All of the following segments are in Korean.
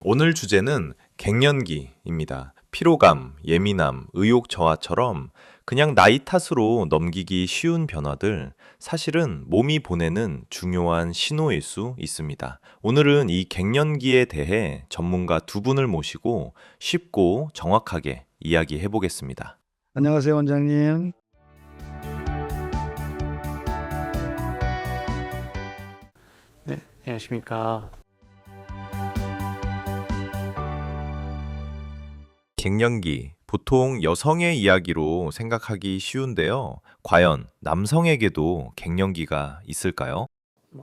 오늘 주제는 갱년기입니다. 피로감, 예민함, 의욕 저하처럼 그냥 나이 탓으로 넘기기 쉬운 변화들, 사실은 몸이 보내는 중요한 신호일 수 있습니다. 오늘은 이 갱년기에 대해 전문가 두 분을 모시고 쉽고 정확하게 이야기해 보겠습니다. 안녕하세요, 원장님. 네, 안녕하십니까. 갱년기, 보통 여성의 이야기로 생각하기 쉬운데요. 과연 남성에게도 갱년기가 있을까요?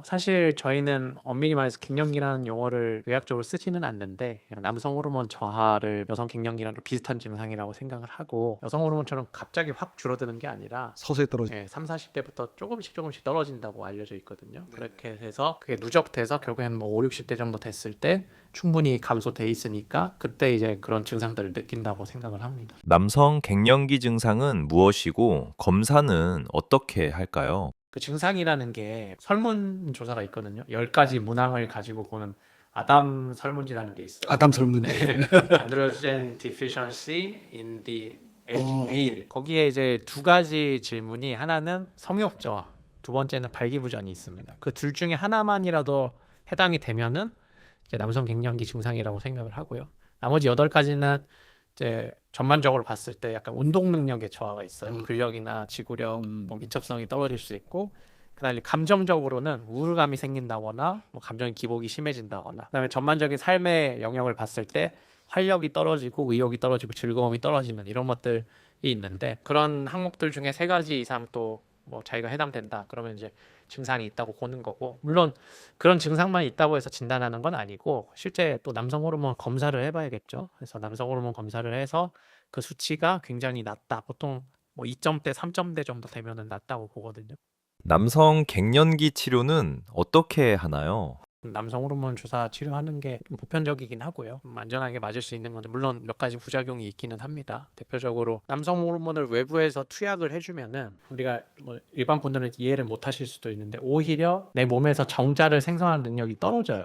사실 저희는 엄밀히 말해서 갱년기라는 용어를 의학적으로 쓰지는 않는데 그냥 남성 호르몬 저하를 여성 갱년기랑 비슷한 증상이라고 생각을 하고 여성 호르몬처럼 갑자기 확 줄어드는 게 아니라 서서히 떨어지. 3, 40대부터 조금씩 떨어진다고 알려져 있거든요. 그렇게 해서 그게 누적돼서 결국엔 뭐 5, 60대 정도 됐을 때 충분히 감소돼 있으니까 그때 이제 그런 증상들을 느낀다고 생각을 합니다. 남성 갱년기 증상은 무엇이고 검사는 어떻게 할까요? 그 증상이라는 게 설문조사가 있거든요. 10가지 문항을 가지고 보는 아담 설문지라는 게 있어요. 아담 설문에. Androgen deficiency in the male. 거기에 이제 두 가지 질문이 하나는 성욕 저하, 두 번째는 발기부전이 있습니다. 그 둘 중에 하나만이라도 해당이 되면은 이제 남성 갱년기 증상이라고 생각을 하고요. 나머지 8가지는 이제 전반적으로 봤을 때 약간 운동 능력의 저하가 있어요. 근력이나 지구력, 뭐 민첩성이 떨어질 수 있고, 그다음에 감정적으로는 우울감이 생긴다거나, 뭐 감정의 기복이 심해진다거나, 그다음에 전반적인 삶의 영역을 봤을 때 활력이 떨어지고, 의욕이 떨어지고, 즐거움이 떨어지는 이런 것들이 있는데 그런 항목들 중에 3가지 이상 또 뭐 자기가 해당된다. 그러면 이제 증상이 있다고 보는 거고, 물론 그런 증상만 있다고 해서 진단하는 건 아니고 실제 또 남성 호르몬 검사를 해봐야겠죠. 그래서 남성 호르몬 검사를 해서 그 수치가 굉장히 낮다. 보통 뭐 2점대, 3점대 정도 되면은 낮다고 보거든요. 남성 갱년기 치료는 어떻게 하나요? 남성 호르몬 주사 치료하는 게 좀 보편적이긴 하고요. 안전하게 맞을 수 있는 건데 물론 몇 가지 부작용이 있기는 합니다. 대표적으로 남성 호르몬을 외부에서 투약을 해주면은 우리가 뭐 일반 분들은 이해를 못 하실 수도 있는데 오히려 내 몸에서 정자를 생성하는 능력이 떨어져요.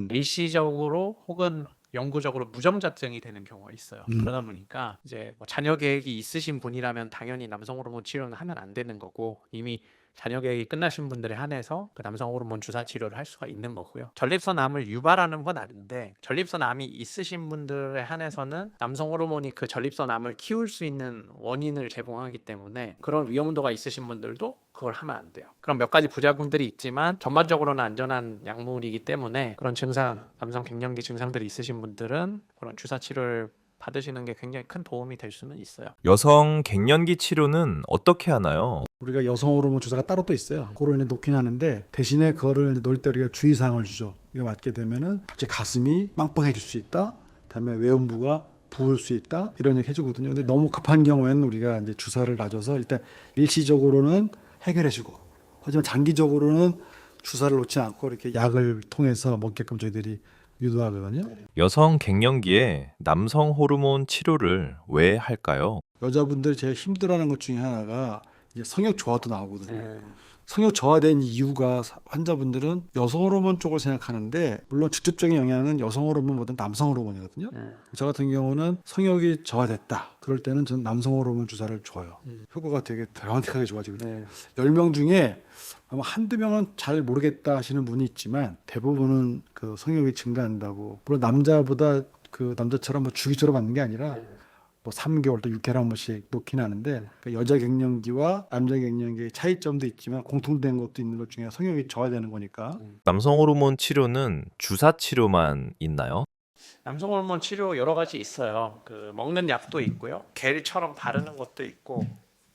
일시적으로 혹은 영구적으로 무정자증이 되는 경우가 있어요. 그러다 보니까 이제 뭐 자녀 계획이 있으신 분이라면 당연히 남성 호르몬 치료는 하면 안 되는 거고, 이미 자녀 계획이 끝나신 분들에 한해서 그 남성 호르몬 주사 치료를 할 수가 있는 거고요. 전립선 암을 유발하는 건 아닌데 전립선 암이 있으신 분들에 한해서는 남성 호르몬이 그 전립선 암을 키울 수 있는 원인을 제공하기 때문에 그런 위험도가 있으신 분들도 그걸 하면 안 돼요. 그럼 몇 가지 부작용들이 있지만 전반적으로는 안전한 약물이기 때문에 그런 증상, 남성 갱년기 증상들이 있으신 분들은 그런 주사 치료를 받으시는 게 굉장히 큰 도움이 될 수는 있어요. 여성 갱년기 치료는 어떻게 하나요? 우리가 여성 호르몬 주사가 따로 또 있어요. 그거를 이제 놓긴 하는데 대신에 그거를 놓을 때 우리가 주의사항을 주죠. 이거 맞게 되면은 갑자기 가슴이 빵빵해질 수 있다. 그다음에 외음부가 부을 수 있다. 이런 얘기 해주거든요. 근데 너무 급한 경우에는 우리가 이제 주사를 놔줘서 일단 일시적으로는 해결해주고, 하지만 장기적으로는 주사를 놓지 않고 이렇게 약을 통해서 먹게끔 저희들이 유도하거든요. 여성 갱년기에 남성 호르몬 치료를 왜 할까요? 여자분들이 제일 힘들어하는 것 중에 하나가 이제 성욕 저하도 나오거든요. 성욕 저하된 이유가 환자분들은 여성 호르몬 쪽을 생각하는데 물론 직접적인 영향은 여성 호르몬보다는 남성 호르몬이거든요. 저 같은 경우는 성욕이 저하됐다. 그럴 때는 저는 남성 호르몬 주사를 줘요. 효과가 되게 드라마틱하게 좋아지거든요. 10명 중에 아마 한두 명은 잘 모르겠다 하시는 분이 있지만 대부분은 그 성욕이 증가한다고. 물론 남자보다 그 남자처럼 뭐 주기적으로 받는 게 아니라 뭐 3개월 또 6개월에 한 번씩 놓긴 하는데, 그 여자 갱년기와 남자 갱년기의 차이점도 있지만 공통된 것도 있는 것 중에 성욕이 저하되는 거니까. 남성 호르몬 치료는 주사 치료만 있나요? 남성 호르몬 치료 여러 가지 있어요. 그 먹는 약도 있고요. 겔처럼 바르는 것도 있고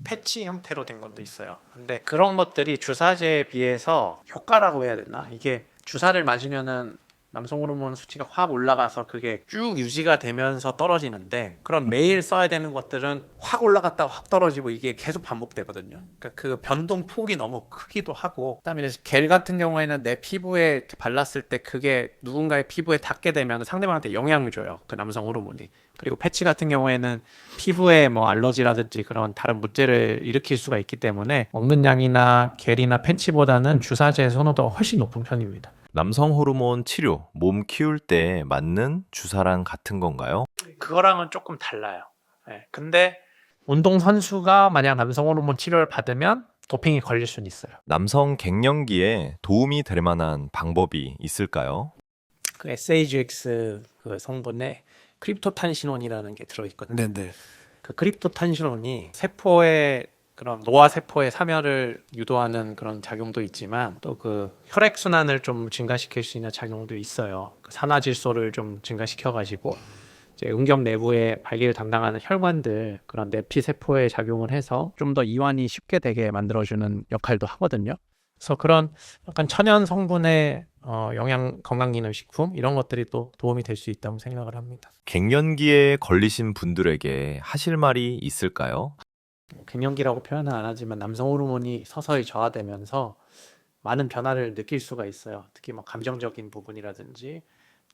패치 형태로 된 것도 있어요. 근데 그런 것들이 주사제에 비해서 효과라고 해야 되나? 이게 주사를 맞으면은 남성 호르몬 수치가 확 올라가서 그게 쭉 유지가 되면서 떨어지는데, 그런 매일 써야 되는 것들은 확 올라갔다가 확 떨어지고 이게 계속 반복되거든요. 그러니까 그 변동 폭이 너무 크기도 하고, 그다음에 겔 같은 경우에는 내 피부에 발랐을 때 그게 누군가의 피부에 닿게 되면 상대방한테 영향을 줘요, 그 남성 호르몬이. 그리고 패치 같은 경우에는 피부에 뭐 알러지라든지 그런 다른 문제를 일으킬 수가 있기 때문에 먹는 양이나 겔이나 패치보다는 주사제의 선호도가 훨씬 높은 편입니다. 남성 호르몬 치료, 몸 키울 때 맞는 주사랑 같은 건가요? 그거랑은 조금 달라요. 네. 근데 운동 선수가 만약 남성 호르몬 치료를 받으면 도핑이 걸릴 수는 있어요. 남성 갱년기에 도움이 될 만한 방법이 있을까요? 그 SAGX 그 성분에 크립토탄신원이라는 게 들어있거든요. 네네. 그 크립토탄신원이 세포의 그런 노화 세포의 사멸을 유도하는 그런 작용도 있지만 또 그 혈액 순환을 좀 증가시킬 수 있는 작용도 있어요. 그 산화질소를 좀 증가시켜 가지고 이제 응격 내부의 발기를 담당하는 혈관들 그런 내피 세포에 작용을 해서 좀 더 이완이 쉽게 되게 만들어주는 역할도 하거든요. 그래서 그런 약간 천연 성분의 영양 건강기능식품 이런 것들이 또 도움이 될 수 있다고 생각을 합니다. 갱년기에 걸리신 분들에게 하실 말이 있을까요? 갱년기라고 표현은 안 하지만 남성 호르몬이 서서히 저하되면서 많은 변화를 느낄 수가 있어요. 특히 뭐 감정적인 부분이라든지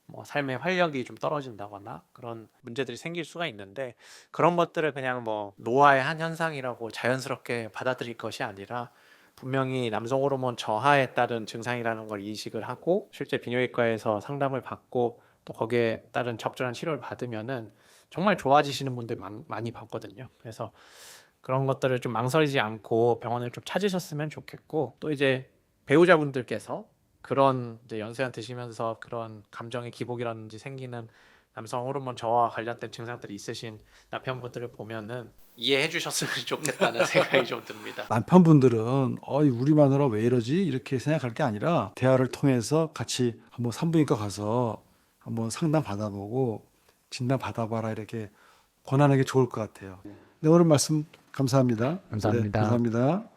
뭐 삶의 활력이 좀 떨어진다거나 그런 문제들이 생길 수가 있는데 그런 것들을 그냥 뭐 노화의 한 현상이라고 자연스럽게 받아들일 것이 아니라 분명히 남성 호르몬 저하에 따른 증상이라는 걸 인식을 하고 실제 비뇨기과에서 상담을 받고 또 거기에 따른 적절한 치료를 받으면은 정말 좋아지시는 분들 많이 봤거든요. 그래서 그런 것들을 좀 망설이지 않고 병원을 좀 찾으셨으면 좋겠고 또 이제 배우자분들께서 그런 이제 연세한 드시면서 그런 감정의 기복이라든지 생기는 남성 호르몬 저하와 관련된 증상들이 있으신 남편분들을 보면은 이해해 주셨으면 좋겠다는 생각이 좀 듭니다. 남편분들은 우리 마누라 왜 이러지? 이렇게 생각할 게 아니라 대화를 통해서 같이 한번 산부인과 가서 한번 상담 받아보고 진단 받아봐라 이렇게 권하는 게 좋을 것 같아요. 네, 오늘 말씀 감사합니다. 감사합니다. 네, 감사합니다.